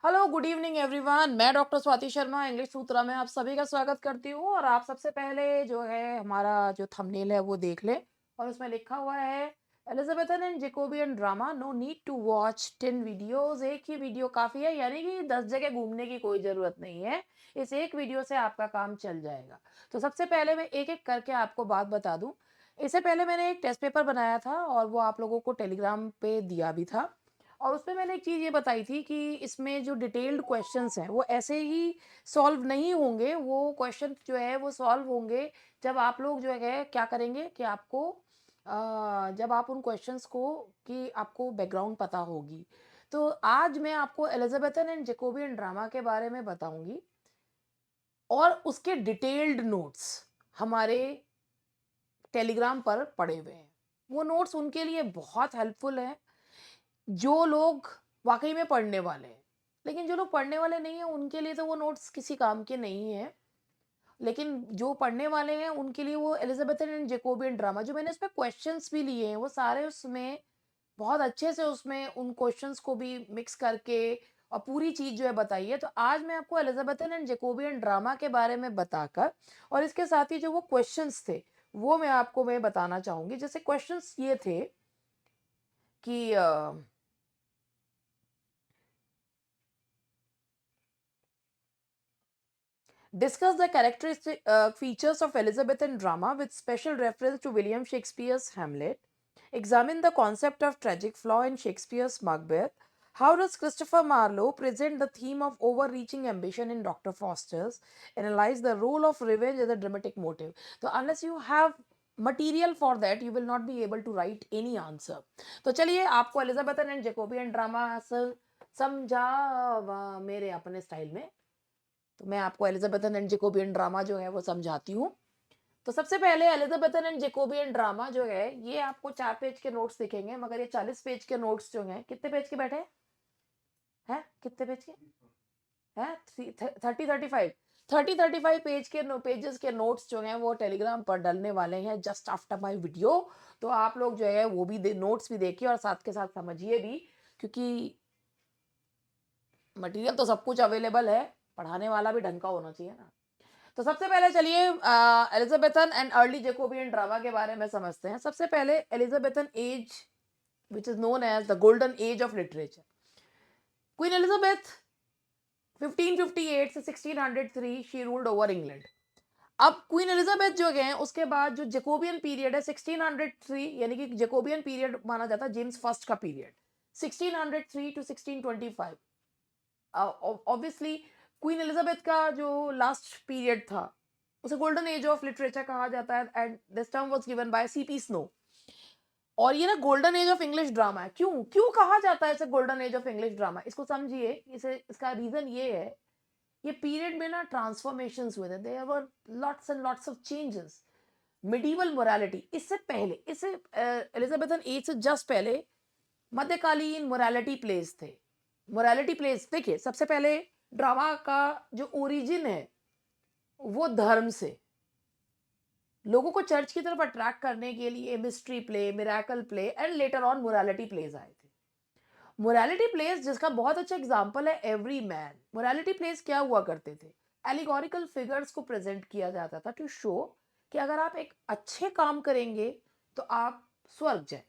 Hello, good evening everyone. मैं doctor Swati Sharma English सूत्रा में आप सभी का स्वागत करती हूँ। और आप सबसे पहले जो है हमारा जो थंबनेल है वो देख लें। और उसमें लिखा हुआ है Elizabethan and Jacobean drama, no need to watch 10 videos. एक ही वीडियो काफ़ी है, यानी कि 10 जगह घूमने की कोई ज़रूरत नहीं है। इस एक वीडियो से आपका काम चल जाएगा। तो सबसे पहले मैं एक एक करके आपको बात बता दूँ। इससे पहले मैंने एक टेस्ट पेपर बनाया था और वो आप लोगों को टेलीग्राम पे दिया भी था। और उसमें मैंने एक चीज़ ये बताई थी कि इसमें जो डिटेल्ड क्वेश्चंस हैं वो ऐसे ही सॉल्व नहीं होंगे। वो क्वेश्चन जो है वो सॉल्व होंगे जब आप लोग जो है क्या करेंगे कि आपको जब आप उन क्वेश्चंस को कि आपको बैकग्राउंड पता होगी। तो आज मैं आपको एलिजाबेथन एंड जेकोबियन ड्रामा के बारे में बताऊंगी और उसके डिटेल्ड नोट्स हमारे टेलीग्राम पर पड़े हुए हैं। वो नोट्स उनके लिए बहुत हेल्पफुल हैं जो लोग वाक़ई में पढ़ने वाले हैं। लेकिन जो लोग पढ़ने वाले नहीं हैं, उनके लिए तो वो नोट्स किसी काम के नहीं हैं। लेकिन जो पढ़ने वाले हैं, उनके लिए वो एलिज़ाबेथन एंड जैकोबियन ड्रामा जो मैंने उसमें क्वेश्चंस भी लिए हैं, वो सारे उसमें बहुत अच्छे से उसमें उन क्वेश्चंस को भी मिक्स करके और पूरी चीज़ जो है बताई है। तो आज मैं आपको एलिज़ाबेथन एंड जैकोबियन ड्रामा के बारे में बताकर और इसके साथ ही जो वो क्वेश्चंस थे, वो मैं बताना चाहूँगी। जैसे क्वेश्चंस ये थे कि discuss the characteristic features of Elizabethan drama with special reference to William Shakespeare's Hamlet. Examine the concept of tragic flaw in Shakespeare's Macbeth. How does Christopher Marlowe present the theme of overreaching ambition in Dr. Faustus? Analyze the role of revenge as a dramatic motive. So, unless you have material for that, you will not be able to write any answer. तो चलिए आपको Elizabethan and Jacobean drama समझा मेरे अपने style में। तो मैं आपको एलिजाबेथन एंड जेकोबियन ड्रामा जो है वो समझाती हूँ। तो सबसे पहले एलिजाबेथन एंड जेकोबियन ड्रामा जो है ये आपको 4 पेज के नोट्स दिखेंगे, मगर ये 40 पेज के नोट्स जो हैं कितने पेज के बैठे हैं? कितने पेज के हैं? 30-35 पेज के पेजेस के नोट्स जो हैं वो टेलीग्राम पर डलने वाले हैं जस्ट आफ्टर माय वीडियो। तो आप लोग जो है वो भी नोट्स भी देखिए और साथ के साथ समझिए भी, क्योंकि मटेरियल तो सब कुछ अवेलेबल है, पढ़ाने वाला भी ढंग का होना चाहिए ना। तो सबसे पहले चलिए Elizabethan and early Jacobean drama के बारे में समझते हैं। सबसे पहले Elizabethan age which is known as the golden age of literature. Queen Elizabeth 1558 से 1603 शी रूल्ड ओवर इंग्लैंड। अब क्वीन एलिजाबेथ जो है उसके बाद जो जैकोबियन पीरियड है 1603, यानी कि जैकोबियन पीरियड माना जाता है जेम्स फर्स्ट का period 1603 to 1625। Obviously queen Elizabeth का जो लास्ट पीरियड था उसे गोल्डन एज ऑफ लिटरेचर कहा जाता है and this term was given by CP snow. और ये ना golden age of English drama है। क्यों क्यों कहा जाता है इसे golden age of English drama? इसको समझिए। इसे इसका रीजन ये है, ये पीरियड में ना ट्रांसफॉर्मेशंस हुए थे, there were lots and lots of changes. Medieval morality इससे पहले, इससे एलिजाबेथन एज से जस्ट पहले मध्यकालीन मोरालिटी प्लेस थे। मोरालिटी प्लेस देखिए, सबसे पहले ड्रामा का जो ओरिजिन है वो धर्म से लोगों को चर्च की तरफ अट्रैक्ट करने के लिए mystery play, miracle play and later on morality place आए थे। मोरालिटी प्लेस जिसका बहुत अच्छा एग्जांपल है एवरी मैन। मोरालिटी प्लेस क्या हुआ करते थे? एलिगोरिकल फिगर्स को प्रेजेंट किया जाता था टू शो कि अगर आप एक अच्छे काम करेंगे तो आप स्वर्ग जाएंगे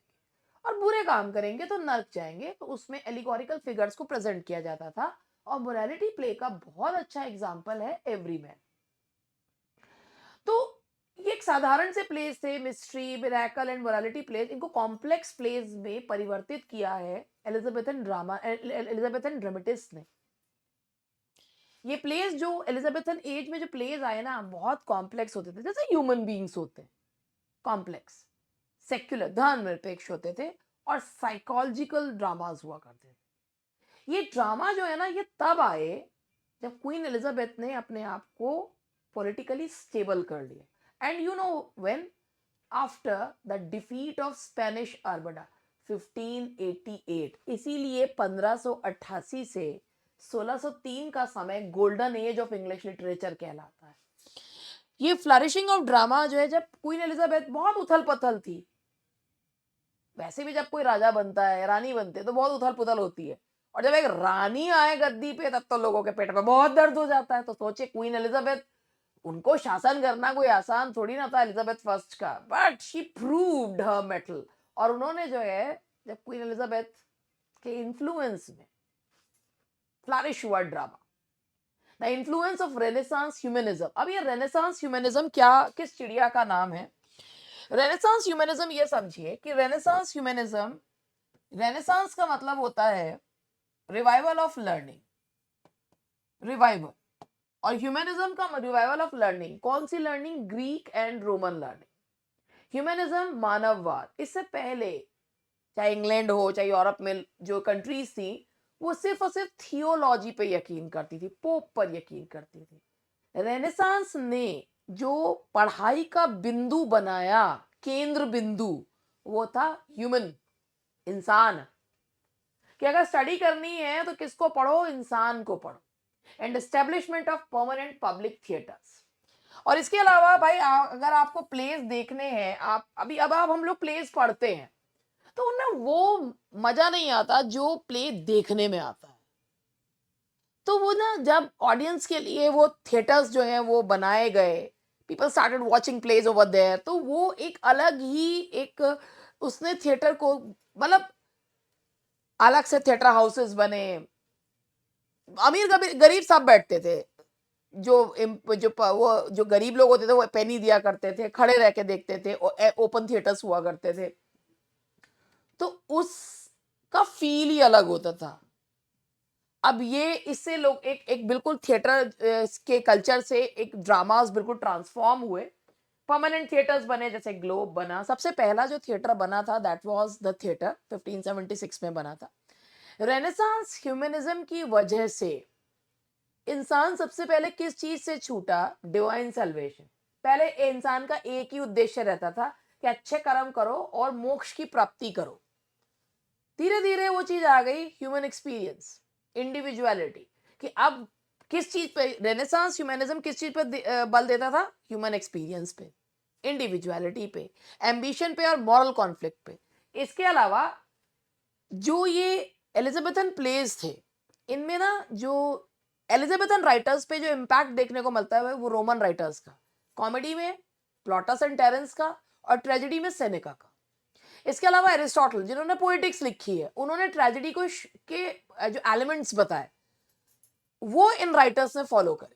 और बुरे काम करेंगे तो नर्क जाएंगे। तो उसमें एलिगोरिकल फिगर्स को प्रेजेंट किया जाता था और मोरालिटी प्ले का बहुत अच्छा एग्जांपल है एवरी मैन। तो ये एक साधारण से प्लेस थे, mystery, miracle and morality place, इनको कॉम्प्लेक्स प्लेस में परिवर्तित किया है एलिजाबेथन ड्रामा, एलिजाबेथन ड्रामेटिस्ट ने। ये प्लेस जो एलिजाबेथन एज में जो प्लेस आए ना बहुत कॉम्प्लेक्स होते थे, जैसे ह्यूमन बीइंग्स होते हैं, कॉम्प्लेक्स, सेक्युलर, धर्मनिरपेक्ष होते थे और साइकोलॉजिकल ड्रामास हुआ करते थे। ये ड्रामा जो है ना ये तब आए जब क्वीन एलिजाबेथ ने अपने आप को पॉलिटिकली स्टेबल कर लिया। And you know when, after the defeat of Spanish armada 1588। इसीलिए 1588 से 1603 का समय golden age of English literature कहलाता है। ये फ्लरिशिंग ऑफ ड्रामा जो है, जब क्वीन एलिजाबेथ बहुत उथल पथल थी, वैसे भी जब कोई राजा बनता है, रानी बनते हैं तो बहुत उथल पुथल होती है, और जब एक रानी आए गद्दी पे तब तो लोगों के पेट में बहुत दर्द हो जाता है। तो सोचिए क्वीन एलिजाबेथ, उनको शासन करना कोई आसान थोड़ी ना था एलिजाबेथ फर्स्ट का, but she proved her metal. और उन्होंने जो है, जब क्वीन एलिजाबेथ के इन्फ्लुएंस में फ्लरिश हुआ drama, the influence of renaissance humanism. अब ये रेनेसांस ह्यूमनिज्म क्या, किस चिड़िया का नाम है? रेनेसांस ह्यूमनिज्म ये समझिए कि रेनेसांस ह्यूमनिज्म, रेनेसांस का मतलब होता है रिवाइवल ऑफ लर्निंग, रिवाइवल। और ह्यूमनिज्म का रिवाइवल ऑफ लर्निंग, कौन सी learning? Greek and Roman learning. Humanism मानववाद। इससे पहले चाहे इंग्लैंड हो चाहे यूरोप में जो कंट्रीज थी, वो सिर्फ और सिर्फ थियोलॉजी पे यकीन करती थी, पोप पर यकीन करती थी। रेनेसांस ने जो पढ़ाई का बिंदु बनाया, केंद्र बिंदु, वो था ह्यूमन, इंसान। कि अगर स्टडी करनी है तो किसको पढ़ो? इंसान को पढ़ो। And establishment of permanent public theatres. और इसके अलावा भाई अगर आपको प्लेस देखने हैं, आप अभी अब आप हम लोग प्लेस पढ़ते हैं तो उनमें वो मजा नहीं आता जो प्ले देखने में आता है। तो वो ना, जब ऑडियंस के लिए वो थिएटर्स जो हैं वो बनाए गए, people started watching plays over there, तो वो एक अलग ही एक, उसने थिएटर को, मतलब अलग से थिएटर हाउसेस बने, अमीर गरीब सब बैठते थे। वो जो गरीब लोग होते थे वो पेनी दिया करते थे, खड़े रह के देखते थे, ओपन थिएटर्स हुआ करते थे। तो उसका फील ही अलग होता था। अब ये इससे लोग एक एक बिल्कुल थिएटर के कल्चर से एक ड्रामास बिल्कुल ट्रांसफॉर्म हुए, परमानेंट थिएटर्स बने, जैसे ग्लोब बना। सबसे पहला जो थिएटर बना था दैट वाज द थिएटर, 1576 में बना था। रेनेसांस ह्यूमनिज्म की वजह से इंसान सबसे पहले किस चीज से छूटा? Divine salvation. पहले इंसान का एक ही उद्देश्य रहता था कि अच्छे कर्म करो और मोक्ष की प्राप्ति करो। धीरे धीरे वो चीज आ गई ह्यूमन एक्सपीरियंस, इंडिविजुअलिटी, कि अब किस चीज पे रेनेसांस ह्यूमनिज्म किस चीज पे बल देता था? ह्यूमन एक्सपीरियंस पे, इंडिविजुअलिटी पे, एम्बिशन पे और मॉरल कॉन्फ्लिक्ट पे। इसके अलावा जो ये एलिजाबेथन प्लेस थे, इनमें ना जो एलिजाबेथन राइटर्स पे जो इम्पैक्ट देखने को मिलता है वो रोमन राइटर्स का, कॉमेडी में प्लॉटस एंड टेरेंस का, और ट्रेजेडी में सेनेका का। इसके अलावा एरिस्टोटल जिन्होंने पोएटिक्स लिखी है, उन्होंने ट्रेजेडी को के जो एलिमेंट्स बताए वो इन राइटर्स ने फॉलो करे।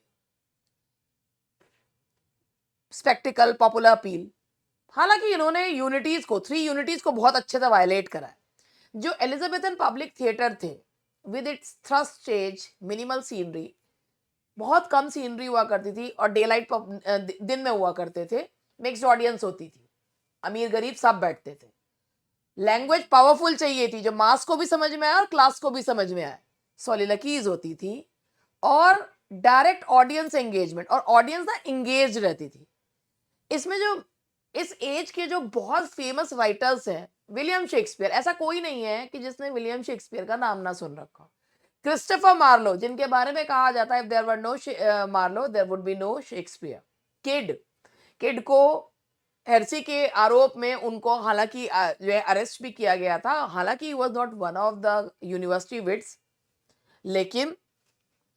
Spectacled, popular appeal. हालांकि इन्होंने यूनिटीज को, 3 यूनिटीज को बहुत अच्छे से वायलेट करा है। जो एलिजाबेथन पब्लिक थिएटर थे with its thrust stage, minimal scenery, बहुत कम सीनरी हुआ करती थी, और डे लाइट दिन में हुआ करते थे, मिक्स्ड ऑडियंस होती थी, अमीर गरीब सब बैठते थे। लैंग्वेज पावरफुल चाहिए थी जो मास को भी समझ में आए और क्लास को भी समझ में आए, सोलिलकीज होती थी, और डायरेक्ट ऑडियंस एंगेजमेंट, और ऑडियंस ना एंगेज रहती थी। इसमें जो इस एज के जो बहुत फेमस राइटर्स हैं, विलियम शेक्सपियर, ऐसा कोई नहीं है कि जिसने विलियम शेक्सपियर का नाम ना सुन रखा हो। क्रिस्टोफर मार्लो, जिनके बारे में कहा जाता है if there were no Marlowe there would be no Shakespeare. Kyd, Kyd को हेरेसी के आरोप में उनको हालांकि जो है अरेस्ट भी किया गया था, हालांकि he was not one of the university wits, लेकिन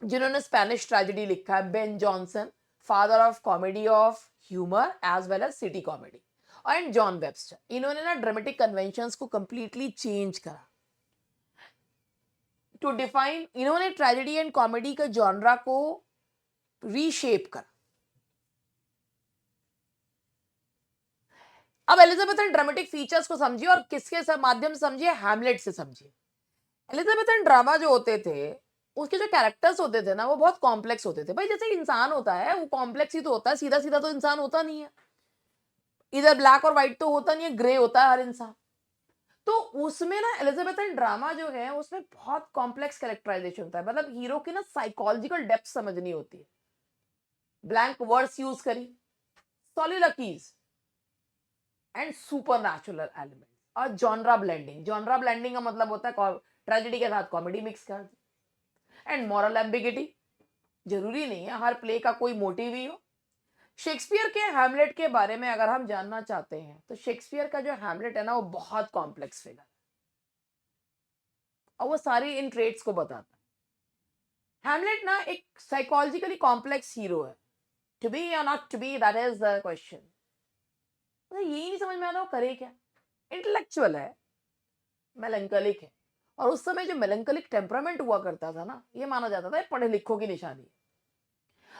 जिन्होंने स्पेनिश ट्रेजेडी लिखा है, Ben Jonson, father of comedy of humour as well as city comedy, and John Webster, इन्होंने ना ड्रामेटिक कन्वेंशंस को कंप्लीटली चेंज करा टू डिफाइन, इन्होंने tragedy and comedy का जॉनरा को रीशेप करा। अब एलिजाबेथन ड्रामेटिक फीचर्स को समझिए और किसके माध्यम से समझिए? हैमलेट से समझिए। एलिजाबेथन ड्रामा जो होते थे, उसके जो कैरेक्टर्स होते थे ना वो बहुत कॉम्प्लेक्स होते थे। भाई जैसे इंसान होता है वो कॉम्प्लेक्स ही तो होता है, सीधा सीधा तो इंसान होता नहीं है, इधर ब्लैक और व्हाइट तो होता नहीं है, ग्रे होता है हर इंसान। तो उसमें ना एलिजाबेथन ड्रामा जो है उसमें बहुत कॉम्प्लेक्स कैरेक्टराइजेशन होता है, मतलब हीरो की ना साइकोलॉजिकल डेप्थ समझनी होती है, ब्लैंक वर्ड्स यूज करी, सॉलिलकीज एंड सुपरनैचुरल एलिमेंट, और जॉनरा ब्लेंडिंग। जॉनरा ब्लेंडिंग का मतलब होता है ट्रेजेडी के साथ कॉमेडी मिक्स कर दी, एंड मॉरल एम्बिगिटी, जरूरी नहीं है हर प्ले का कोई मोटिव ही हो। शेक्सपियर के हैमलेट के बारे में अगर हम जानना चाहते हैं तो शेक्सपियर का जो हैमलेट है ना वो बहुत कॉम्प्लेक्स फिगर, और वो सारी इन ट्रेट्स को बताता है। हैमलेट ना एक साइकोलॉजिकली कॉम्प्लेक्स हीरो है। टू बी या not to be, that is the question. मुझे यही नहीं समझ में आता वो करे क्या। इंटेलेक्चुअल है, मेलंकलिक है, और उस समय जो मेलंकलिक टेम्परामेंट हुआ करता था ना, ये माना जाता था ये पढ़े लिखों की निशानी है।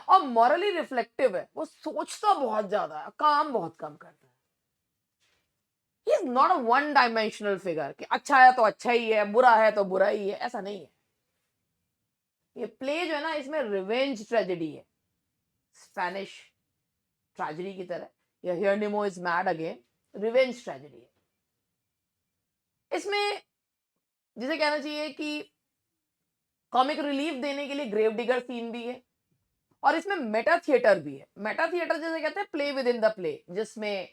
और मॉरली रिफ्लेक्टिव है, वो सोचता बहुत ज्यादा है, काम बहुत कम करता है। He is not a one dimensional figure कि अच्छा है तो अच्छा ही है, बुरा है तो बुरा ही है, ऐसा नहीं है। ये प्ले जो है ना, इसमें रिवेंज ट्रेजेडी है, स्पेनिश ट्रेजेडी की तरह। या हियर निमो is mad again, revenge tragedy है। इसमें जिसे कहना चाहिए कि कॉमिक रिलीफ देने के लिए ग्रेव डिगर सीन भी है, और इसमें मेटा थिएटर भी है। मेटा थिएटर जैसे कहते हैं play with in the play, जिसमें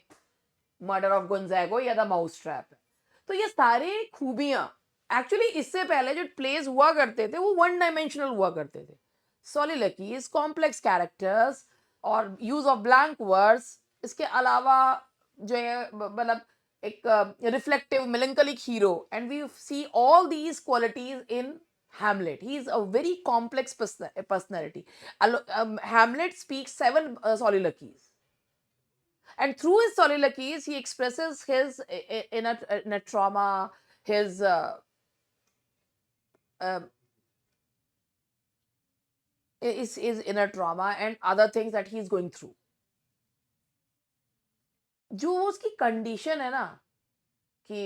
मर्डर ऑफ गोंजागो या द माउस ट्रैप है। तो ये सारी खूबियां एक्चुअली इससे पहले जो प्लेस हुआ करते थे वो वन डायमेंशनल हुआ करते थे। सॉलिलकीज, कॉम्प्लेक्स कैरेक्टर्स और यूज ऑफ ब्लैंक वर्ड्स, इसके अलावा जो है मतलब एक reflective melancholic hero, and we see all these qualities in Hamlet. He is a very complex personality. Hamlet speaks 7 soliloquies. And through his soliloquies, he expresses his inner trauma, his inner trauma and other things that he is going through. जो उसकी condition है ना कि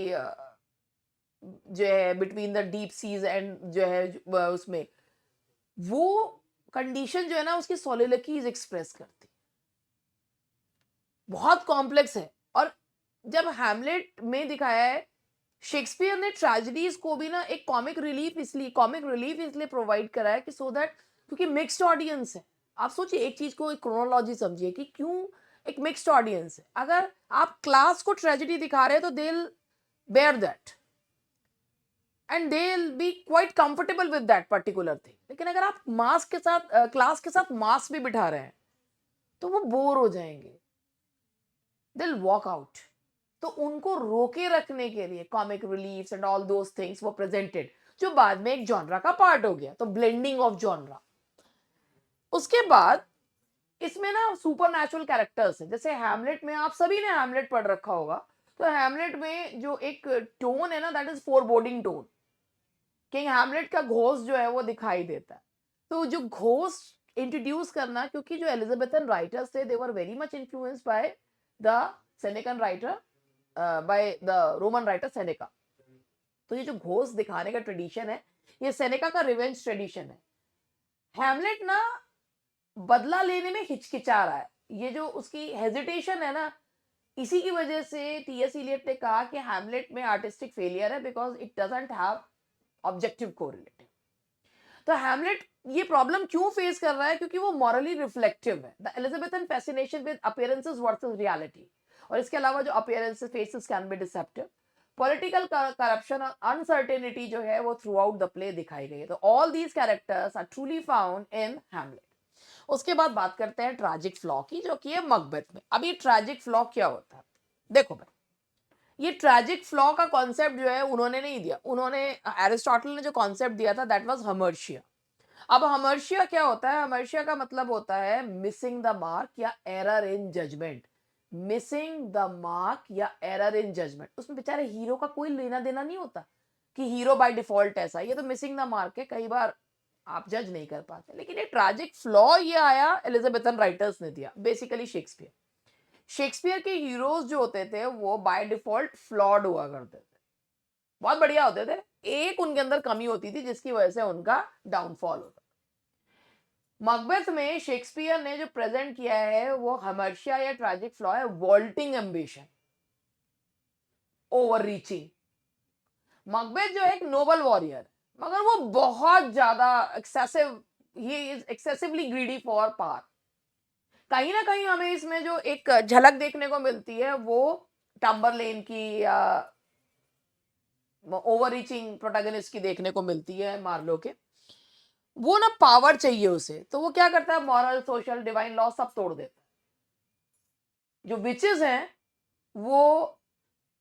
जो है between the deep seas and जो है उसमें, वो कंडीशन जो है ना उसकी सोलिलोकीज एक्सप्रेस करती, बहुत कॉम्प्लेक्स है। और जब हैमलेट में दिखाया है, शेक्सपियर ने ट्रेजेडीज को भी ना एक कॉमिक रिलीफ इसलिए प्रोवाइड करा है कि सो दैट, क्योंकि मिक्स्ड ऑडियंस है। आप सोचिए एक चीज को, एक क्रोनोलॉजी समझिए कि क्यों एक मिक्स्ड ऑडियंस है। अगर आप क्लास को ट्रेजेडी दिखा रहे हैं तो they will bear that and they will be quite comfortable with that particular thing. लेकिन अगर आप मास के साथ क्लास के साथ मास भी बिठा रहे हैं तो वो बोर हो जाएंगे, दे विल वॉक आउट। तो उनको रोके रखने के लिए comic reliefs and all those things वो प्रेजेंटेड, जो बाद में एक जॉनरा का पार्ट हो गया। तो ब्लेंडिंग ऑफ जॉनरा। उसके बाद इसमें ना सुपर नेचुरल कैरेक्टर्स हैं। जैसे हैमलेट में, आप सभी ने हैमलेट पढ़ रखा होगा, तो हैमलेट में जो एक टोन है ना, that is foreboding tone. King Hamlet का घोस्ट जो है वो दिखाई देता है। तो जो घोस्ट इंट्रोड्यूस करना, क्योंकि जो एलिजाबेथन राइटर्स थे, they were very much influenced by the Senecan writer, by the Roman writer Seneca. तो ये जो घोस्ट दिखाने का ट्रेडिशन है, ये सेनेका का रिवेंज ट्रेडिशन है। हैमलेट ना बदला लेने में हिचकिचा रहा है। ये जो उसकी हेजिटेशन है ना, इसी की वजह से टीएस इलियट ने कहा कि हैमलेट में आर्टिस्टिक फेलियर है, because it doesn't have objective correlative. तो हैमलेट ये प्रॉब्लम क्यों फेस कर रहा है, क्योंकि वो मॉरली रिफ्लेक्टिव है। The Elizabethan fascination with appearances versus reality, और इसके अलावा जो appearances faces can be deceptive, political corruption और अनसर्टेनिटी जो है वो थ्रू आउट द प्ले दिखाई गई है। तो all these characters are truly found in Hamlet. उसके बाद बात करते हैं ट्रैजिक फ्लॉ की, जो कि है मकबेथ में। अब ये ट्रैजिक फ्लॉ क्या होता है, देखो भाई, ये ट्रैजिक फ्लॉ का कॉन्सेप्ट जो है उन्होंने नहीं दिया, उन्होंने एरिस्टोटल ने जो कॉन्सेप्ट दिया था दैट वाज हमर्शिया। अब हमर्शिया क्या होता है, हमर्शिया का मतलब होता है मिसिंग द मार्क या error in judgement. Missing the mark या एरर इन जजमेंट, उसमें बेचारे हीरो का कोई लेना देना नहीं होता कि हीरो बाय डिफॉल्ट ऐसा, ये तो मिसिंग द मार्क है, कई बार आप जज नहीं कर पाते। लेकिन ये ट्रैजिक फ्लॉ ये आया एलिजाबेथन राइटर्स ने दिया, बेसिकली शेक्सपियर। शेक्सपियर के हीरोज जो होते थे वो बाय डिफॉल्ट फ्लॉड हुआ करते थे, बहुत बढ़िया होते थे, एक उनके अंदर कमी होती थी जिसकी वजह से उनका डाउनफॉल होता। मकबेथ में शेक्सपियर ने जो प्रेजेंट किया है वो हमर्शिया या ट्रैजिक फ्लॉ है, वॉल्टिंग एम्बिशन, ओवर रीचिंग। मकबेथ जो है एक नोबल वॉरियर, मगर वो बहुत ज्यादा excessive, he is excessively greedy for power. कहीं ना कहीं हमें इसमें जो एक झलक देखने को मिलती है वो टम्बरलेन की या ओवर रीचिंग प्रोटैगनिस्ट की देखने को मिलती है, मार्लो के। वो ना पावर चाहिए उसे, तो वो क्या करता है, मॉरल, सोशल, डिवाइन लॉ सब तोड़ देता है। जो विचेस हैं वो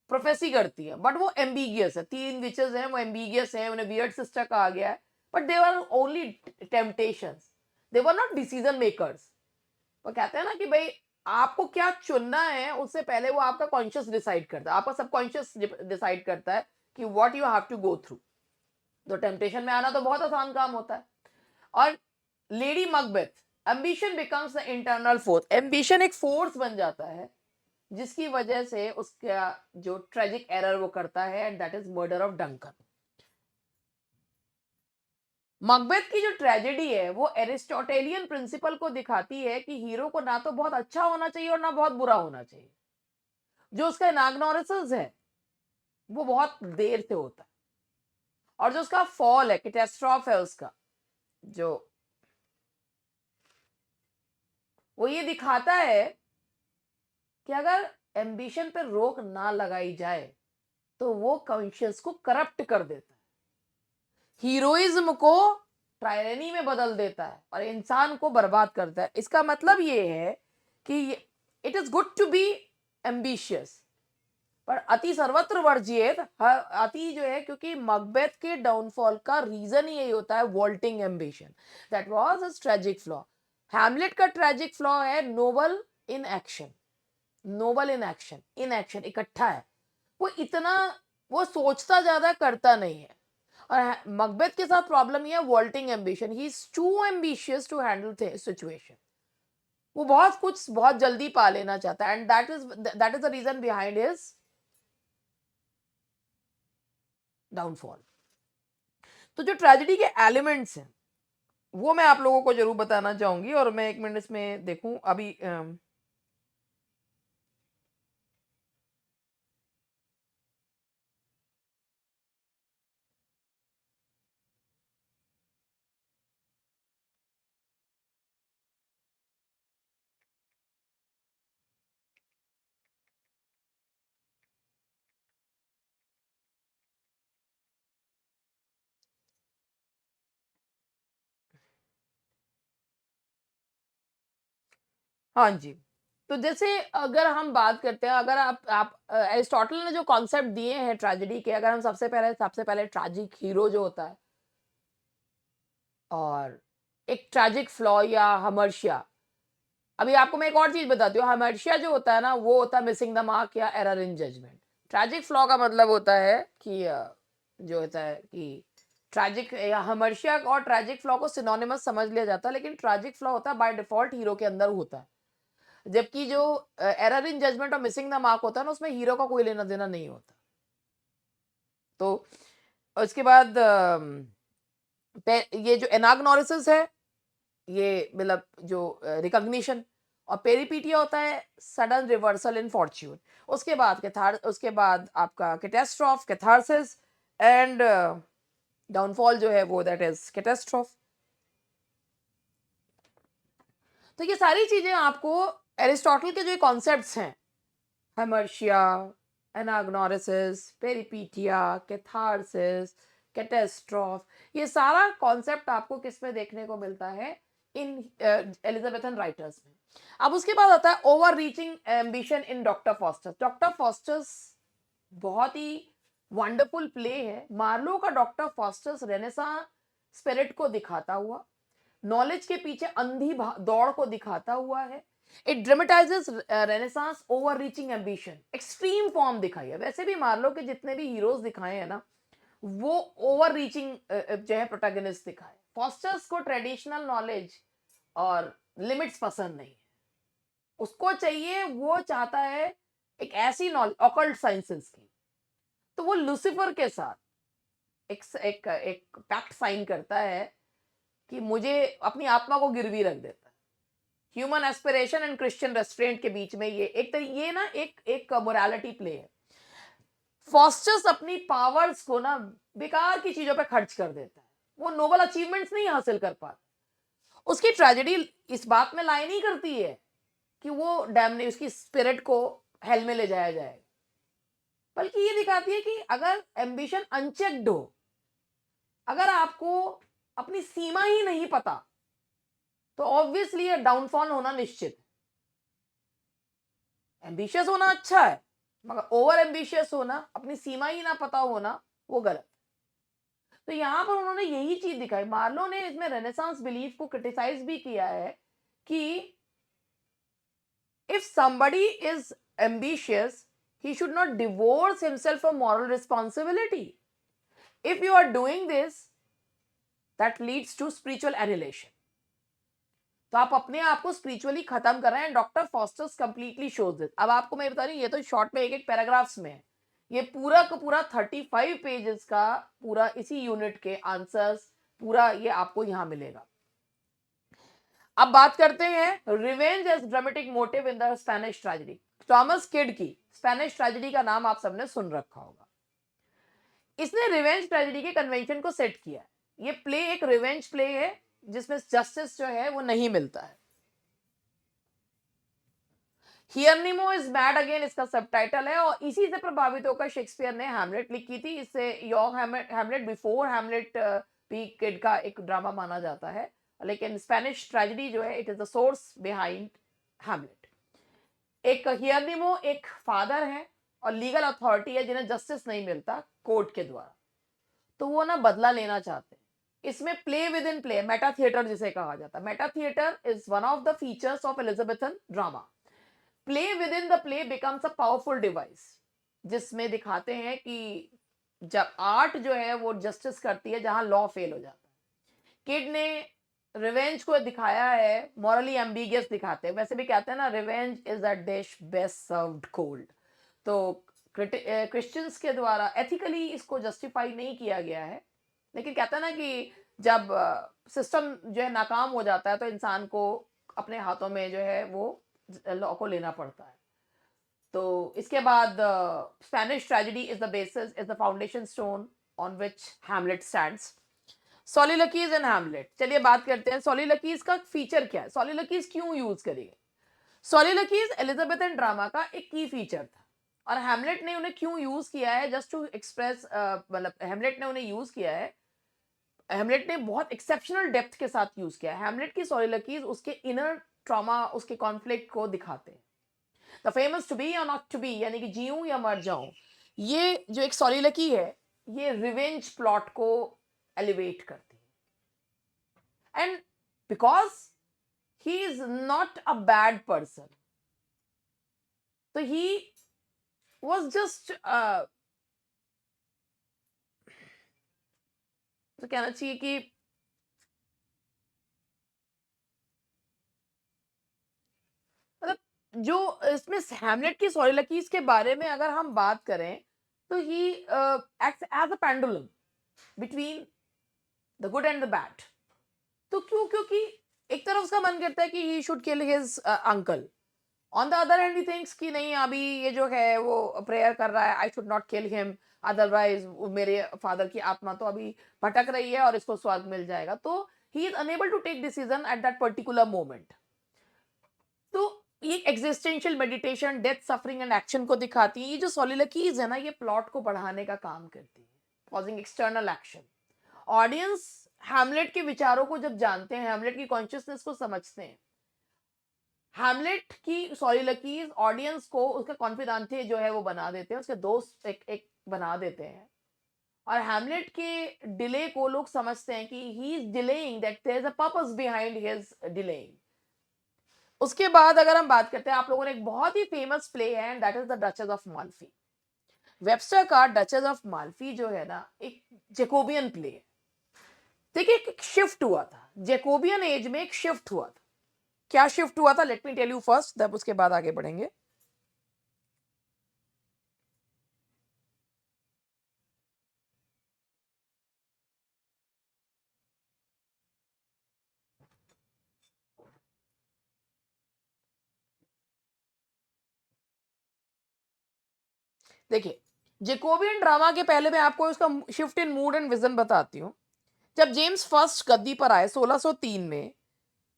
प्रोफेसी करती है, बट वो एम्बिगियस है। 3 विचेस हैं, वो एम्बिगियस हैं, उन्हें वियर्ड सिस्टर कहा गया है, but they were only temptations, they were not decision makers. वो कहते हैं ना कि भाई आपको क्या चुनना है उससे पहले वो आपका कॉन्शियस डिसाइड करता है, आपका सबकॉन्शियस डिसाइड करता है कि what you have to go through. तो टेम्पटेशन में आना तो बहुत आसान काम होता है। और lady Macbeth, ambition becomes the internal force, ambition एक फोर्स बन जाता है जिसकी वजह से उसका जो ट्रेजिक एरर वो करता है, and that is murder of Duncan. Macbeth की जो ट्रेजेडी है वो एरिस्टोटेलियन प्रिंसिपल को दिखाती है कि हीरो को ना तो बहुत अच्छा होना चाहिए और ना बहुत बुरा होना चाहिए। जो उसका एनाग्नोरिसिस है वो बहुत देर से होता है, और जो उसका फॉल है, कैटास्ट्रॉफ है उसका, जो वो ये दिखाता है कि अगर एम्बिशन पे रोक ना लगाई जाए तो वो कॉन्शियस को करप्ट कर देता है, हीरोइज्म को टायरनी में बदल देता है और इंसान को बर्बाद करता है। इसका मतलब ये है कि it is good to be ambitious, पर अति सर्वत्र वर्जित। अति जो है, क्योंकि मकबेथ के डाउनफॉल का रीजन ही यही होता है, vaulting ambition. That was his tragic flaw. Hamlet का ट्रेजिक फ्लॉ है Nobel in action, Nobel in action, in action इकट्ठा है। वो इतना, वो सोचता ज्यादा करता नहीं है। और मकबेथ के साथ प्रॉब्लम ये है, vaulting ambition, he is too ambitious to handle situation. वो बहुत कुछ बहुत जल्दी पा लेना चाहता है, and that is the reason behind his downfall. तो जो ट्रेजेडी के एलिमेंट्स हैं वो मैं आप लोगों को जरूर बताना चाहूंगी, और मैं 1 मिनट इसमें देखूं अभी। हाँ जी। तो जैसे अगर हम बात करते हैं, अगर आप एरिस्टोटल ने जो कॉन्सेप्ट दिए हैं ट्रेजेडी के, अगर हम सबसे पहले ट्रेजिक हीरो जो होता है, और एक ट्रेजिक फ्लॉ या हमर्शिया। अभी आपको मैं एक और चीज बताती हूँ, हमर्शिया जो होता है ना, वो होता है मिसिंग द मार्क या error in judgement. Tragic flaw का मतलब होता है कि जो होता है कि ट्रेजिक या हमर्शिया और ट्रेजिक फ्लॉ को सिनोनिमस समझ लिया जाता है, लेकिन ट्रेजिक फ्लॉ होता है बाय डिफॉल्ट हीरो के अंदर होता है, जबकि जो एरर इन जजमेंट और मिसिंग द मार्क होता है ना, उसमें हीरो का कोई लेना देना नहीं होता। तो उसके बाद ये जो एनाग्नोरिसिस है, ये मतलब जो रिकॉग्निशन, और पेरिपीटिया होता है सडन रिवर्सल इन फॉर्च्यून। उसके बाद आपका कैटास्ट्रॉफ, कैथारसिस, एंड डाउनफॉल जो है वो दैट इज कैटास्ट्रॉफ। तो ये सारी चीजें आपको एरिस्टोटल के जो कॉन्सेप्ट्स हैं, हेमर्शिया, एनाग्नोरिसिस, पेरिपीटिया, कैथारसिस, कैटेस्ट्रॉफ, ये सारा कॉन्सेप्ट आपको किस में देखने को मिलता है, इन एलिजाबेथन राइटर्स में। अब उसके बाद आता है over reaching ambition in doctor fosters. Doctor fosters बहुत ही वंडरफुल प्ले है। मार्लो का डॉक्टर फॉस्टर्स रेनेसां स्पिरिट को दिखाता हुआ, नॉलेज के पीछे अंधी दौड़ को दिखाता हुआ है। It dramatises renaissance over reaching ambition, extreme form दिखाई है। वैसे भी मार्लो के जितने भी हीरोज दिखाए हैं ना, वो ओवर रीचिंग जो है प्रोटैगनिस्ट दिखाए। फॉस्टर्स को ट्रेडिशनल नॉलेज और लिमिट्स पसंद नहीं है, उसको चाहिए, वो चाहता है एक ऐसी नॉलेज ऑकल्ट साइंसेस की। तो वो लूसीफर के साथ एक पैक्ट साइन करता है कि मुझे अपनी आत्मा को गिरवी रख देता है। Human aspiration and Christian restaurant के बीच में ये ये ना एक मोरालिटी प्ले है। फॉस्टर्स अपनी पावर्स को ना बेकार की चीजों पे खर्च कर देता है, वो नोबल अचीवमेंट्स नहीं हासिल कर पाता। उसकी ट्रेजेडी इस बात में लाई नहीं करती है कि वो डैमने उसकी स्पिरिट को हेल में ले जाया जाए, बल्कि ये दिखाती है कि अगर एम्बिशन अनचेक्ड हो, अगर आपको अपनी सीमा ही नहीं पता, तो ऑब्वियसली ये डाउनफॉल होना निश्चित है। एम्बिशियस होना अच्छा है, मगर ओवर एम्बिशियस होना, अपनी सीमा ही ना पता होना, वो गलत। तो यहाँ पर उन्होंने यही चीज दिखाई। मार्लो ने इसमें रेनेसांस बिलीफ को क्रिटिसाइज भी किया है कि if somebody is ambitious, he should not divorce himself from moral responsibility. If you are doing this, that leads to spiritual annihilation. तो आप अपने आप को स्पिरिचुअली खत्म कर रहे हैं। Doctor fosters completely shows this. अब आपको मैं बता रही हूँ, ये तो शॉर्ट में एक एक पैराग्राफ्स में है। ये पूरा का पूरा 35 पेजेस का पूरा इसी यूनिट के आंसर्स पूरा ये आपको यहाँ मिलेगा। अब बात करते हैं revenge as dramatic motive in the Spanish tragedy. Thomas Kyd की स्पेनिश ट्रेजेडी का नाम आप सबने सुन रखा होगा। इसने रिवेंज ट्रेजेडी के कन्वेंशन को सेट किया है। ये प्ले एक रिवेंज प्ले है जिसमें जस्टिस जो है वो नहीं मिलता है। हियरनिमो इज मैड अगेन इसका सबटाइटल है और इसी से प्रभावित होकर शेक्सपियर ने हैमलेट लिखी थी। इससे यॉन्ग हैमलेट बिफोर हैमलेट भी किड का एक ड्रामा माना जाता है, लेकिन स्पेनिश ट्रेजेडी जो है it is the source behind Hamlet. एक हियरनिमो एक फादर है और लीगल अथॉरिटी है जिन्हें जस्टिस नहीं मिलता कोर्ट के द्वारा, तो वो ना बदला लेना चाहते हैं। इसमें play with in play, Meta theatre जिसे कहा जाता है। Meta theatre is one of the features of Elizabethan drama. Play with in the play becomes a powerful device, जिसमें दिखाते हैं कि जब आर्ट जो है वो जस्टिस करती है जहां लॉ फेल हो जाता है। किड ने रिवेंज को दिखाया है मॉरली एम्बिगियस दिखाते हैं। वैसे भी कहते हैं ना, revenge is a dish best served cold. तो क्रिश्चियंस के द्वारा एथिकली इसको जस्टिफाई नहीं किया गया है, लेकिन कहता है ना कि जब सिस्टम जो है नाकाम हो जाता है तो इंसान को अपने हाथों में जो है वो लॉ को लेना पड़ता है। तो इसके बाद Spanish tragedy is the basis, is the foundation stone on which Hamlet stands. Soliloquies and Hamlet, चलिए बात करते हैं सोलिलोक्वीज का फीचर क्या है, सोलिलोक्वीज क्यों यूज करेंगे। सोलिलोक्वीज एलिजाबेथन ड्रामा का एक की फीचर था और हैमलेट ने उन्हें क्यों यूज किया है, जस्ट टू एक्सप्रेस, मतलब हैमलेट ने उन्हें यूज किया है। हैमलेट ने बहुत एक्सेप्शनल डेप्थ के साथ यूज किया है। हैमलेट की सोलिलोक्वीज उसके इनर ट्रॉमा, उसके कॉन्फ्लिक्ट को दिखाते हैं। द फेमस टू बी और नॉट टू बी, यानी कि जीऊं या मर जाऊं, ये जो एक सोलिलोक्वी है ये रिवेंज प्लॉट को एलिवेट करती है। And because he is not a bad person, तो ही वॉज जस्ट, तो कहना चाहिए कि मतलब जो इसमें हैमलेट की सोलिलोक्वीज के बारे में अगर हम बात करें तो he acts as a pendulum between the good and the bad. तो क्यों, क्योंकि एक तरफ उसका मन करता है कि he should kill his uncle, on the other hand he thinks कि नहीं अभी ये जो है वो प्रेयर कर रहा है, I should not kill him, otherwise मेरे फादर की आत्मा तो अभी भटक रही है और इसको स्वर्ग मिल जाएगा। तो he is unable to take decision at that particular moment. तो ये existential meditation, death, suffering and action को दिखाती है। ये जो सोलिलोक्वीज है ना, ये प्लॉट को बढ़ाने का काम करती है, causing external action. Audience Hamlet के विचारों को जब जानते हैं, हैमलेट की कॉन्शियसनेस को समझते हैं, हैमलेट की सोलिलोक्वीज ऑडियंस को उसका कॉन्फिडेंटे जो है वो बना देते हैं, उसके दोस्त एक बना देते हैं। और हैमलेट के डिले को लोग समझते हैं कि he is delaying, that there is a purpose behind his delaying. उसके बाद अगर हम बात करते हैं, आप लोगों ने एक बहुत ही फेमस प्ले है and that is the duchess of Malfi. Webster का डचेस ऑफ माल्फी जो है ना, एक जेकोबियन प्ले है। देखिए एक शिफ्ट हुआ था, जेकोबियन एज में एक शिफ्ट हुआ था। क्या शिफ्ट हुआ था, let me tell you first, तब उसके बाद आगे बढ़ेंगे। देखिए जेकोबियन ड्रामा के पहले मैं आपको उसका shift in mood and vision बताती हूँ। जब जेम्स फर्स्ट गद्दी पर आए 1603 में,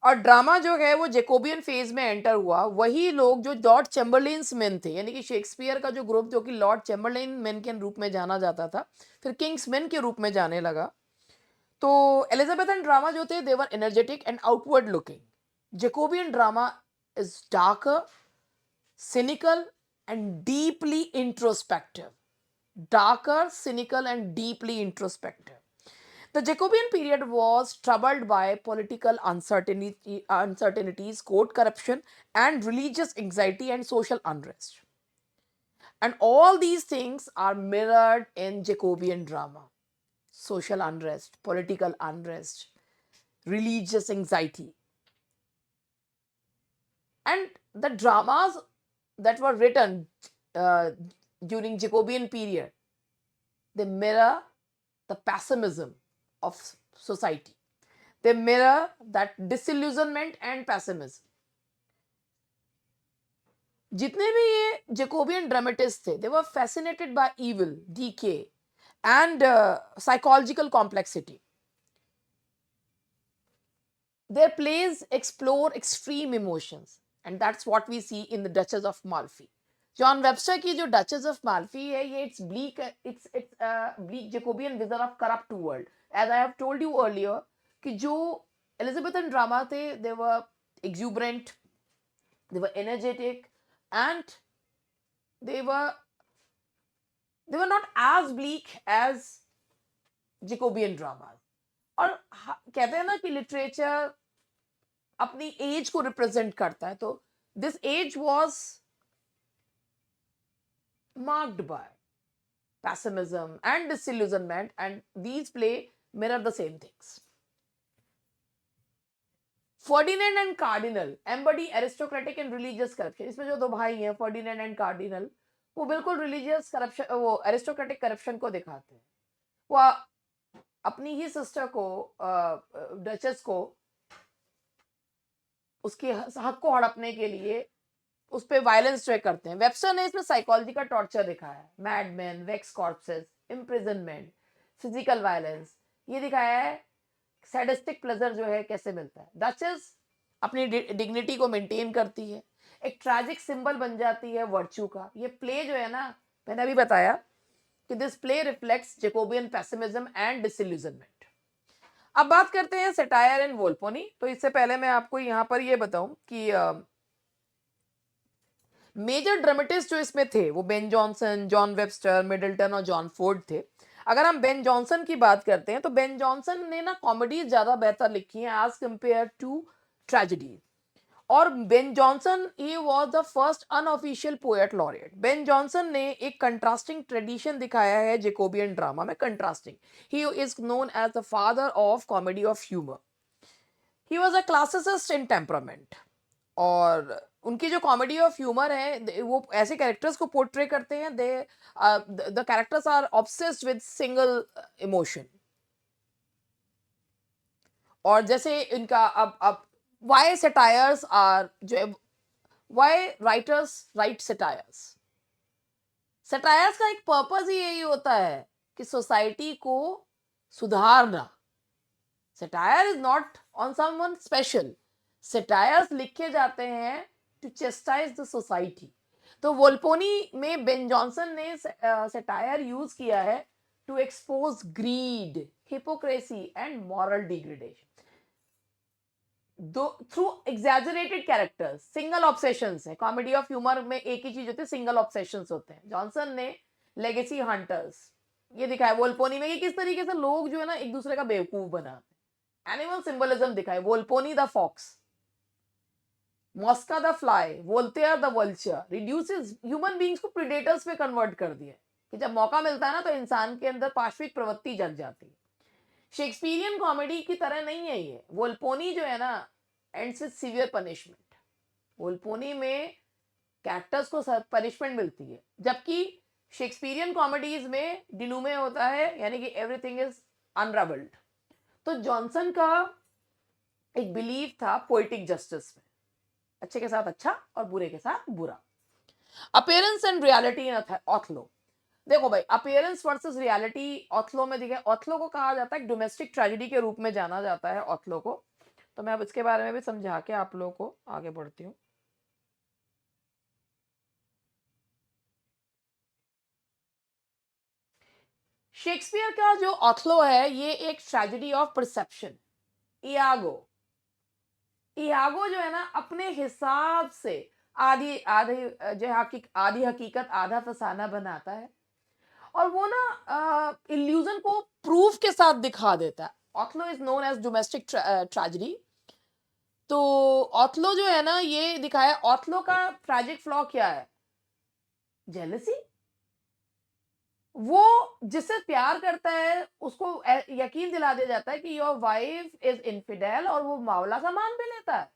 और ड्रामा जो है वो जेकोबियन फेज में एंटर हुआ, वही लोग जो लॉर्ड चैम्बरलेन्स मेन थे, यानी कि शेक्सपियर का जो ग्रुप जो कि लॉर्ड चैम्बरलेन मेन के रूप में जाना जाता था, फिर किंग्स मेन के रूप में जाने लगा। तो एलिजाबेथन ड्रामा जो थे, they were energetic and outward looking. Jacobean drama is darker, cynical and deeply introspective. Darker, cynical, and deeply introspective. The Jacobean period was troubled by political uncertainties, court corruption, and religious anxiety and social unrest. And all these things are mirrored in Jacobean drama: social unrest, political unrest, religious anxiety. And the dramas that were written uh, during Jacobean period, they mirror the pessimism of society. They mirror that disillusionment and pessimism. जितने भी ये Jacobian dramatist थे, they were fascinated by evil, decay, and psychological complexity. Their plays explore extreme emotions, and that's what we see in the Duchess of Malfi. John Webster की जो Duchess of Malfi है, ये it's bleak Jacobean vision of corrupt world. As I have told you earlier कि जो Elizabethan drama थे, they were exuberant, they were energetic, and they were not as bleak as Jacobean dramas. और कहते हैं ना कि लिटरेचर अपनी as को रिप्रेजेंट करता है, तो this age was marked by pessimism and disillusionment, and these play mirror the same things. Ferdinand and Cardinal embody aristocratic and religious corruption. इसमें जो दो भाई हैं, फर्डिनेंड एंड कार्डिनल, वो बिल्कुल रिलीजियस करप्शन, वो एरिस्टोक्रेटिक करप्शन को दिखाते हैं. वो अपनी ही सिस्टर को, डचेस को, उसके हक को हड़पने के लिए उस पर वायलेंस ट्रे करते हैं. वेबस्टर ने इसमें साइकोलॉजी का टॉर्चर दिखाया है. Madman, wax corpses, imprisonment, physical violence, ये दिखाया है. सैडिस्टिक प्लेजर जो है कैसे मिलता है. डचेस अपनी डिग्निटी को मेंटेन करती है, एक ट्रैजिक सिंबल बन जाती है वर्च्यू का. ये प्ले जो है ना, मैंने अभी बताया कि this play reflects Jacobean pessimism and disillusionment. अब बात करते हैं सटायर एंड वोल्पोनी. तो इससे पहले मैं आपको यहां पर ये बताऊं कि मेजर ड्रामेटिस्ट जो इसमें थे वो Ben Jonson, John Webster, Middleton और जॉन फोर्ड थे. अगर हम बेन जॉनसन की बात करते हैं तो बेन जॉनसन ने ना कॉमेडी ज्यादा बेहतर लिखी है एज कंपेयर टू ट्रेजेडी. और Ben Jonson he was the first unofficial poet laureate. Ben Jonson ने एक कंट्रास्टिंग ट्रेडिशन दिखाया है जेकोबियन ड्रामा में. Contrasting, he is known as the father of comedy of humour. He was a classicist in temperament, और उनकी जो comedy of humour है, वो ऐसे कैरेक्टर्स को पोर्ट्रे करते हैं, they the characters are obsessed with single emotion. और जैसे इनका अब व्हाई सटायर्स आर जो why writers write satires. Satires का एक पर्पस ही यही होता है कि सोसाइटी को सुधारना. Satire is not on someone special. Satires लिखे जाते हैं टू चेस्टाइज द सोसाइटी. तो वोल्पोनी में बेन जॉनसन ने सटायर यूज किया है to expose greed, hypocrisy and moral degradation through exaggerated characters. Single obsessions है. कॉमेडी ऑफ ह्यूमर में एक ही चीज होती है, सिंगल ऑब्सेशंस होते हैं. जॉनसन ने लेगेसी हंटर्स ये दिखाया वोल्पोनी में कि किस तरीके से लोग जो है ना एक दूसरे का बेवकूफ बनाते हैं. एनिमल सिंबलिज्म दिखाए, Volpone the fox, Mosca the fly, Voltore the vulture, reduces human beings को प्रीडेटर्स पे कन्वर्ट कर दिया कि जब मौका मिलता है ना तो इंसान के अंदर पाशविक प्रवृत्ति जग जाती है. शेक्सपियरियन कॉमेडी की तरह नहीं है ये. वोल्पोनी जो है ना एंड्स विद सीवियर पनिशमेंट. वोल्पोनी में कैरेक्टर्स को पनिशमेंट मिलती है, जबकि शेक्सपियरियन कॉमेडीज में डिनूमे होता है, यानी कि एवरीथिंग इज अनरावल्ड. तो जॉनसन का एक बिलीव था पोएटिक जस्टिस में, अच्छे के साथ अच्छा और बुरे के साथ बुरा. Appearance and reality in ऑथलो. देखो भाई, अपीयरेंस वर्सेस रियलिटी ऑथलो में दिखे. ऑथलो को कहा जाता है डोमेस्टिक ट्रेजेडी के रूप में जाना जाता है ऑथलो को. तो मैं अब इसके बारे में भी समझा के आप लोगों को आगे बढ़ती हूँ. शेक्सपियर का जो ऑथलो है ये एक tragedy of perception. Iago, Iago जो है ना अपने हिसाब से आधी आधी जो आधी हकीकत आधा फसाना बनाता है, और वो ना इल्यूजन को प्रूफ के साथ दिखा देता है। Othello is known as domestic tragedy. तो ऑथलो जो है ना, ये दिखाया, ऑथलो का ट्रेजिक फ्लॉ क्या है? जेलसी। वो जिससे प्यार करता है उसको यकीन दिला दिया जाता है कि योर वाइफ इज इनफिडेल, और वो मावला सा मान भी लेता है।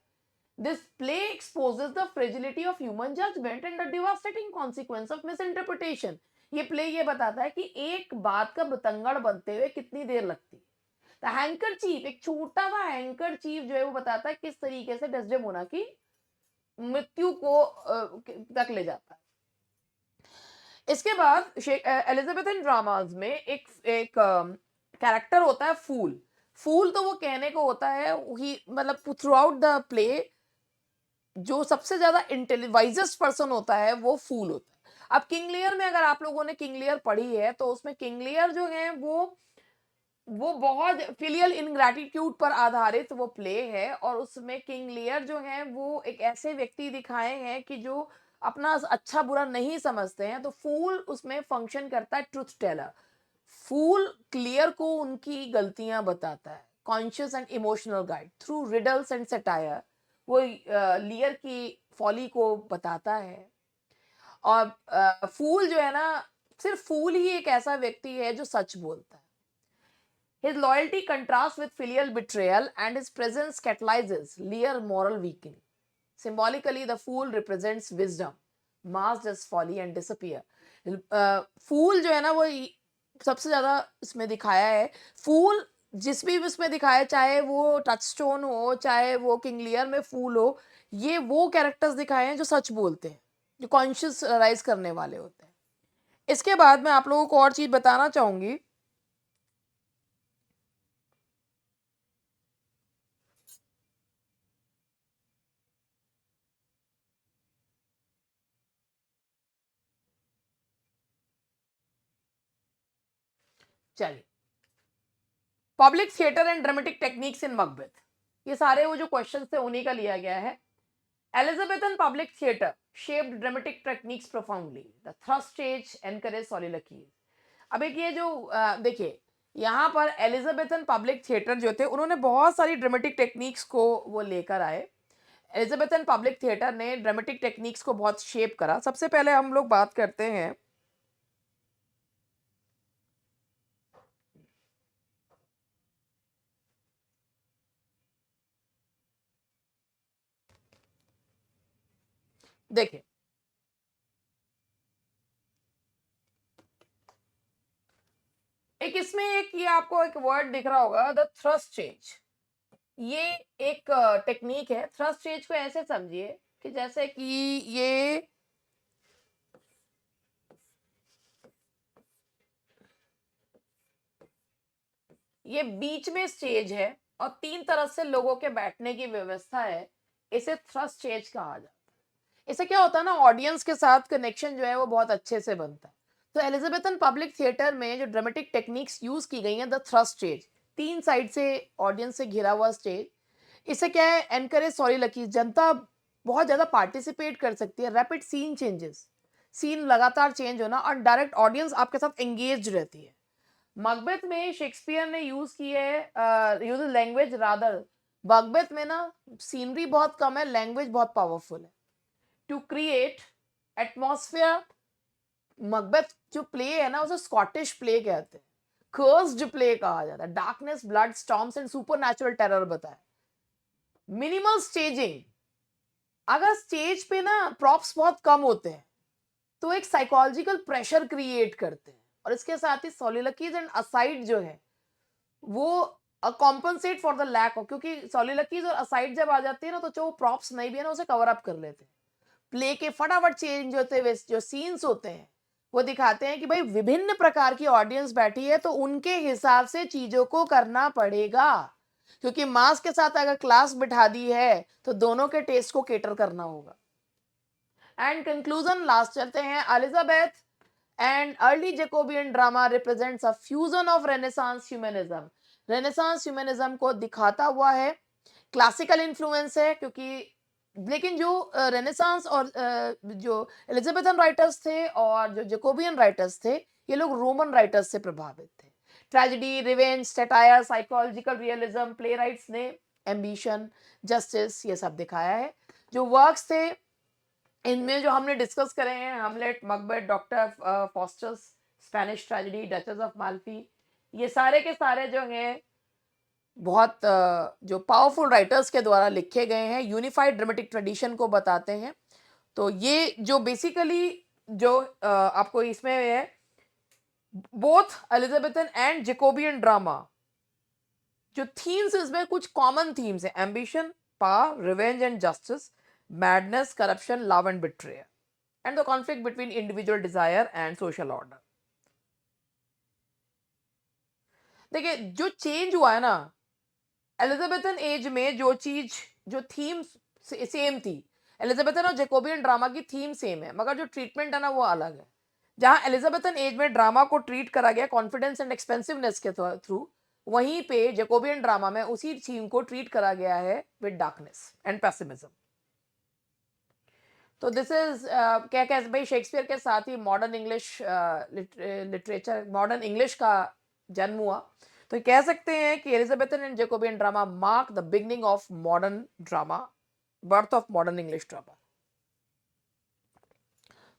This play exposes the fragility of human judgement and the devastating consequence of misinterpretation. ये प्ले ये बताता है कि एक बात का बतंगड़ बनते हुए कितनी देर लगती है। द हैंकर चीफ, एक छोटा सा हैंकर चीफ जो है वो बताता है किस तरीके से डेस्डेमोना की मृत्यु को तक ले जाता है। इसके बाद एलिजाबेथन ड्रामाज में एक एक कैरेक्टर होता है फूल। फूल तो वो कहने को होता है, ही मतलब थ्रू आउट द प्ले जो सबसे ज्यादा वाइजेस्ट पर्सन होता है वो फूल होता है। अब किंग लियर में अगर आप लोगों ने किंग लियर पढ़ी है तो उसमें किंग लियर जो है वो बहुत फिलियल इनग्रैटिट्यूड पर आधारित वो प्ले है, और उसमें किंग लियर जो है वो एक ऐसे व्यक्ति दिखाए हैं कि जो अपना अच्छा बुरा नहीं समझते हैं। तो फूल उसमें फंक्शन करता है ट्रुथ टेलर। फूल क्लियर को उनकी गलतियां बताता है, conscious and emotional guide through riddles and satire. वो लियर की फॉली को बताता है। और फूल जो है ना, सिर्फ फूल ही एक ऐसा व्यक्ति है जो सच बोलता है। His loyalty contrasts with filial betrayal, and his presence catalyzes Lear moral weakening. Symbolically, the fool represents wisdom, masked as folly and disappear. फूल जो है ना वो सबसे ज्यादा इसमें दिखाया है। फूल जिस भी इसमें दिखाया, चाहे वो टचस्टोन हो, चाहे वो किंग लियर में फूल हो, ये वो कैरेक्टर्स दिखाए हैं जो सच बोलते हैं, जो कॉन्शियस राइज करने वाले होते हैं। इसके बाद मैं आप लोगों को और चीज बताना चाहूंगी। चलिए, public theatre and dramatic techniques in Macbeth, ये सारे वो जो क्वेश्चन थे उन्हीं का लिया गया है। Elizabethan public theatre shaped dramatic techniques profoundly, the thrust stage encourage soliloquies. अब एक ये जो देखिए, यहाँ पर एलिजाबेथन पब्लिक थिएटर जो थे उन्होंने बहुत सारी ड्रामेटिक टेक्निक्स को वो लेकर आए। एलिजाबेथन पब्लिक थिएटर ने ड्रामेटिक टेक्निक्स को बहुत शेप करा। सबसे पहले हम लोग बात करते हैं, देखिए एक इसमें एक ये आपको एक वर्ड दिख रहा होगा, द थ्रस्ट चेंज। ये एक टेक्निक है। थ्रस्ट चेंज को ऐसे समझिए कि जैसे कि ये बीच में स्टेज है और तीन तरफ से लोगों के बैठने की व्यवस्था है। इसे थ्रस्ट स्टेज कहा जाता है। इससे क्या होता है ना, ऑडियंस के साथ कनेक्शन जो है वो बहुत अच्छे से बनता है। तो एलिजाबेथन पब्लिक थिएटर में जो ड्रामेटिक टेक्निक्स यूज की गई हैं, द थ्रस्ट स्टेज, तीन साइड से ऑडियंस से घिरा हुआ स्टेज। इससे क्या है, एनकरेज सॉरी लकी, जनता बहुत ज्यादा पार्टिसिपेट कर सकती है। रैपिड सीन चेंजेस, सीन लगातार चेंज होना, और डायरेक्ट ऑडियंस आपके साथ एंगेज रहती है। मकबेथ में शेक्सपियर ने यूज की है यूज लैंग्वेज रादर। मकबेथ में ना सीनरी बहुत कम है, लैंग्वेज बहुत पावरफुल है टू क्रिएट एटमॉस्फेयर। मकबेथ जो प्ले है ना उसे स्कॉटिश प्ले कहते हैं, कर्स्ड प्ले कहा जाता है। Darkness, blood, storms and supernatural terror बताए। मिनिमल स्टेजिंग, अगर स्टेज पे ना प्रॉप्स बहुत कम होते हैं तो एक साइकोलॉजिकल प्रेशर क्रिएट करते हैं। और इसके साथ ही सोलिलोक्वीज एंड असाइड जो है वो compensate for the lack of, क्योंकि सोलिलोक्वीज और असाइड जब आ जाती है ना तो जो प्रॉप्स नहीं भी है ना उसे कवर अप कर लेते हैं। प्ले के फटाफट चेंज होते हुए जो सीन्स होते हैं वो दिखाते हैं कि भाई विभिन्न प्रकार की ऑडियंस बैठी है तो उनके हिसाब से चीजों को करना पड़ेगा, क्योंकि मास के साथ अगर क्लास बिठा दी है तो दोनों के टेस्ट को केटर करना होगा। एंड कंक्लूजन लास्ट चलते हैं। Elizabeth and early Jacobian drama represents a fusion of renaissance humanism. Renaissance humanism को दिखाता हुआ है। क्लासिकल इन्फ्लुएंस है, क्योंकि लेकिन जो रेनेसांस और जो एलिजाबेथन राइटर्स थे और जो जैकोबियन राइटर्स थे, ये लोग रोमन राइटर्स से प्रभावित थे। Tragedy, revenge, satire, psychological realism, playwrights ने एम्बिशन, जस्टिस ये सब दिखाया है। जो वर्क्स थे इनमें जो हमने डिस्कस करे हैं, Hamlet, Macbeth, Doctor Faustus, Spanish tragedy, Duchess of Malfi, ये सारे के सारे जो हैं बहुत जो पावरफुल राइटर्स के द्वारा लिखे गए हैं, यूनिफाइड ड्रामेटिक ट्रेडिशन को बताते हैं। तो ये जो बेसिकली जो आपको इसमें है, both Elizabethan and Jacobean drama, जो थीम्स इसमें कुछ कॉमन थीम्स है, ambition, power, revenge and justice, madness, corruption, love and betrayal, and the conflict between individual desire and social order. देखिए जो चेंज हुआ है ना, एलिजाबेथन एज में जो चीज, जो थीम सेम थी, एलिजाबेथन और जैकोबियन ड्रामा की थीम सेम है, मगर जो ट्रीटमेंट है ना वो अलग है। जहां एलिजाबेथन एज में ड्रामा को ट्रीट करा गया कॉन्फिडेंस एंड एक्सपेंसिवनेस के थ्रू, वहीं पे जैकोबियन ड्रामा में उसी थीम को ट्रीट करा गया है विद डार्कनेस एंड पेसिमिज्म। तो दिस इज क्या कह भाई, शेक्सपियर के साथ ही modern English literature, modern English का जन्म हुआ। तो ये कह सकते हैं कि Elizabethan and Jacobean drama mark the beginning of modern drama, birth of modern English drama.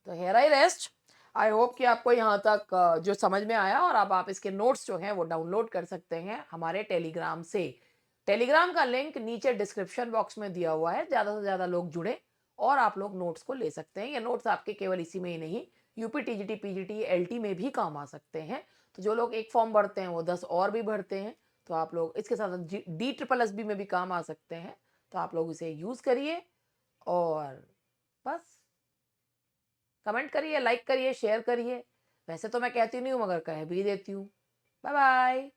तो here I rest. I hope कि आपको यहाँ तक जो समझ में आया, और अब आप इसके नोट्स जो हैं वो डाउनलोड कर सकते हैं हमारे टेलीग्राम से। टेलीग्राम का लिंक नीचे डिस्क्रिप्शन बॉक्स में दिया हुआ है, ज़्यादा से ज़्यादा लोग जुड़े और आप लोग नोट्स को ले सकते हैं। ये नोट्स आपके केवल इसी में ही नहीं, यूपी, टीजीटी, पीजीटी, एलटी में भी काम आ सकते हैं। तो जो लोग एक फॉर्म भरते हैं वो 10 और भी भरते हैं, तो आप लोग इसके साथ DSSB में भी काम आ सकते हैं। तो आप लोग इसे यूज़ करिए और बस कमेंट करिए, लाइक करिए, शेयर करिए। वैसे तो मैं कहती नहीं हूँ, मगर कह भी देती हूँ। Bye bye.